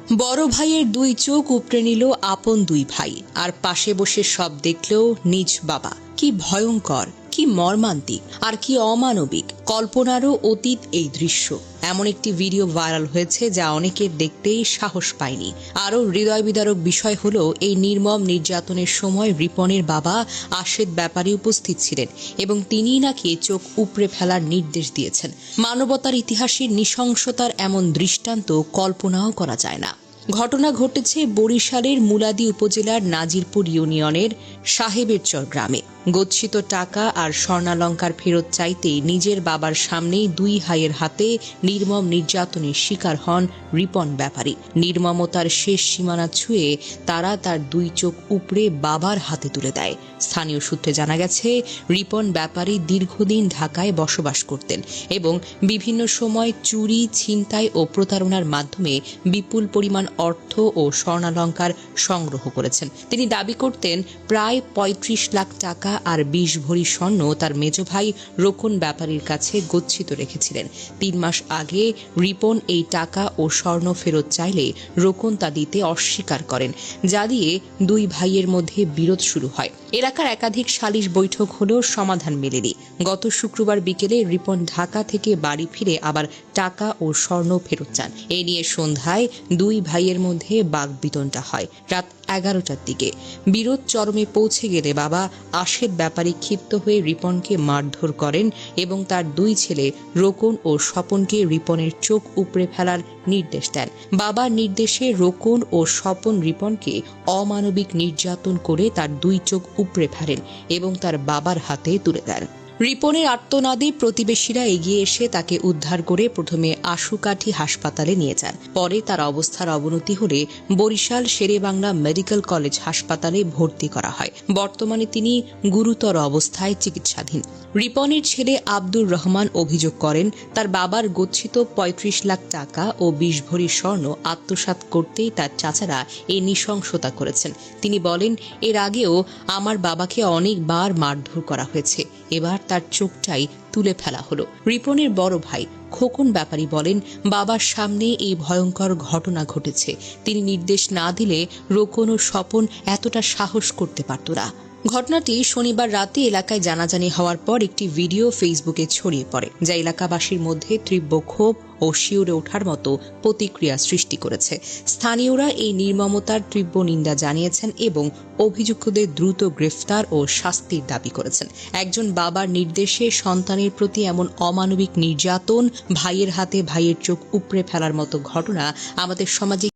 বড় ভাইয়ের দুই চোখ উপড়ে নিল আপন দুই ভাই, আর পাশে বসে সব দেখলেও নিজ বাবা। কি ভয়ঙ্কর, কি মর্মান্তিক, আর কি অমানবিক, কল্পনারও অতীত এই দৃশ্য। এমন একটি ভিডিও ভাইরাল হয়েছে যা অনেকের দেখতেই সাহস পায়নি। আরও হৃদয় বিদারক বিষয় হলো, এই নির্মম নির্যাতনের সময় রিপনের বাবা আশেদ ব্যাপারী উপস্থিত ছিলেন এবং তিনিই নাকি চোখ উপড়ে ফেলার নির্দেশ দিয়েছেন। মানবতার ইতিহাসে নৃশংসতার এমন দৃষ্টান্ত কল্পনাও করা যায় না। ঘটনা ঘটেছে বরিশালের মুলাদি উপজেলার নাজিরপুর ইউনিয়নের সাহেবেরচর গ্রামে। গচ্ছিত টাকা আর স্বর্ণালঙ্কার ফেরত চাইতে নিজের বাবার সামনেই দুই ভাইয়ের হাতে নির্মম নির্যাতনের শিকার হন রিপন ব্যাপারী। নির্মমতার শেষ সীমানা ছুঁয়ে তারা তার দুই চোখ উপড়ে বাবার হাতে তুলে দেয়। স্থানীয় সূত্রে জানা গেছে, রিপন ব্যাপারী দীর্ঘদিন ঢাকায় বসবাস করতেন এবং বিভিন্ন সময় চুরি, ছিনতাই ও প্রতারণার মাধ্যমে বিপুল পরিমাণ অর্থ ও স্বর্ণালঙ্কার সংগ্রহ করেছেন। তিনি দাবি করতেন, প্রায় ৩৫ লাখ টাকা আর ২০ ভরি স্বর্ণ তার মেজ ভাই রোকন ব্যাপারীর কাছে গচ্ছিত রেখেছিলেন। ৩ মাস আগে রিপন এই টাকা ও স্বর্ণ ফেরত চাইলে রোকন তা দিতে অস্বীকার করেন, যা দিয়ে দুই ভাইয়ের মধ্যে বিরোধ শুরু হয়। এলাকার একাধিক সালিশ বৈঠক হলেও সমাধান মেলেনি। গত শুক্রবার বিকেলে রিপন ঢাকা থেকে বাড়ি ফিরে আবার টাকা ও স্বর্ণ ফেরত চান। এ নিয়ে সন্ধ্যায় দুই ভাইয়ের মধ্যে বাকবিতণ্ডা হয়। রাত 11টার দিকে বিরোধ চরমে পৌঁছে গেলে বাবা আশেদ ব্যাপারী ক্ষিপ্ত হয়ে রিপনকে মারধর করেন এবং তার দুই ছেলে রোকন ও স্বপনকে রিপনের চোখ উপড়ে ফেলার নির্দেশ দেন। বাবার নির্দেশে রোকন ও স্বপন রিপনকে অমানবিক নির্যাতন করে তার দুই চোখ উপড়ে ফেলেন এবং তার বাবার হাতে তুলে দেন। রিপনের আর্তনাদে প্রতিবেশীরা এগিয়ে এসে তাকে উদ্ধার করে প্রথমে আশুকাঠি হাসপাতালে নিয়ে যান। পরে তার অবস্থার অবনতি হলে বরিশাল শেরেবাংলা মেডিকেল কলেজ হাসপাতালে ভর্তি করা হয়। বর্তমানে তিনি গুরুতর অবস্থায় চিকিৎসাধীন। রিপনের ছেলে আব্দুর রহমান অভিযোগ করেন, তার বাবার গচ্ছিত ৩৫ লাখ টাকা ও ২০ ভরি স্বর্ণ আত্মসাৎ করতেই তার চাচারা এই নৃশংসতা করেছেন। তিনি বলেন, এর আগেও আমার বাবাকে অনেকবার মারধর করা হয়েছে, এবার তার চোখটাই তুলে ফেলা হলো। রিপনের বড় ভাই খোকন ব্যাপারী বলেন, বাবার সামনে এই ভয়ঙ্কর ঘটনা ঘটেছে। তিনি নির্দেশ না দিলে রোকন ও স্বপন এতটা সাহস করতে পারত না। ঘটনাটি শনিবার রাতে এলাকায় জানাজানি হওয়ার পর একটি ভিডিও ফেসবুকে ছড়িয়ে পড়ে, যা এলাকাবাসীর মধ্যে তীব্র ক্ষোভ ও শিউরে ওঠার মতো প্রতিক্রিয়া সৃষ্টি করেছে। স্থানীয়রা এই নির্মমতার তীব্র নিন্দা জানিয়েছেন এবং অভিযুক্তদের দ্রুত গ্রেফতার ও শাস্তির দাবি করেছেন। একজন বাবার নির্দেশে সন্তানের প্রতি এমন অমানবিক নির্যাতন, ভাইয়ের হাতে ভাইয়ের চোখ উপড়ে ফেলার মতো ঘটনা আমাদের সমাজে